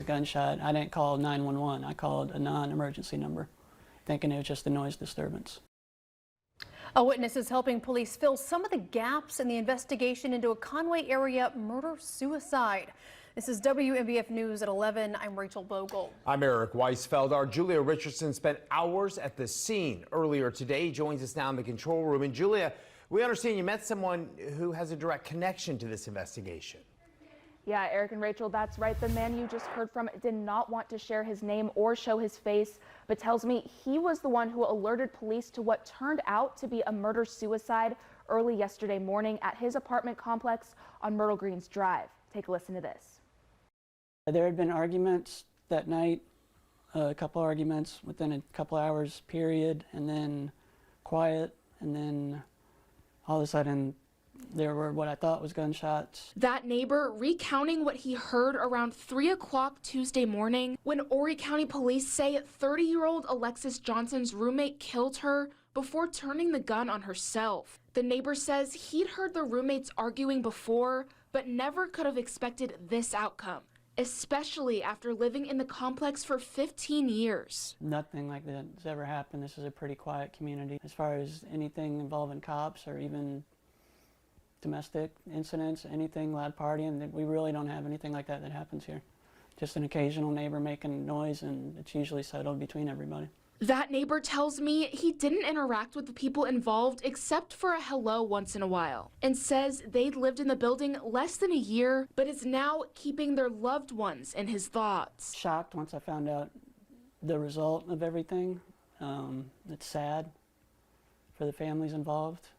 A gunshot. I didn't call 911. I called a non-emergency number, thinking it was just a noise disturbance. A witness is helping police fill some of the gaps in the investigation into a Conway area murder-suicide. This is WMBF News at 11. I'm Rachel Bogle. I'm Eric Weisfeld. Our Julia Richardson spent hours at the scene earlier today. Joins us now in the control room. And Julia, we understand you met someone who has a direct connection to this investigation. Yeah, Eric and Rachel, that's right. The man you just heard from did not want to share his name or show his face, but tells me he was the one who alerted police to what turned out to be a murder-suicide early yesterday morning at his apartment complex on Myrtle Greens Drive. Take a listen to this. There had been arguments that night, a couple arguments within a couple hours period, and then quiet, and then all of a sudden there were what I thought was gunshots. That neighbor recounting what he heard around 3 o'clock Tuesday morning when Horry County police say 30-year-old Alexis Johnson's roommate killed her before turning the gun on herself. The neighbor says he'd heard the roommates arguing before, but never could have expected this outcome, especially after living in the complex for 15 years. Nothing like that has ever happened. This is a pretty quiet community. As far as anything involving cops or even domestic incidents, anything, loud partying, we really don't have anything like that that happens here. Just an occasional neighbor making noise, and it's usually settled between everybody. That neighbor tells me he didn't interact with the people involved except for a hello once in a while, and says they'd lived in the building less than a year, but is now keeping their loved ones in his thoughts. Shocked once I found out the result of everything. It's sad for the families involved.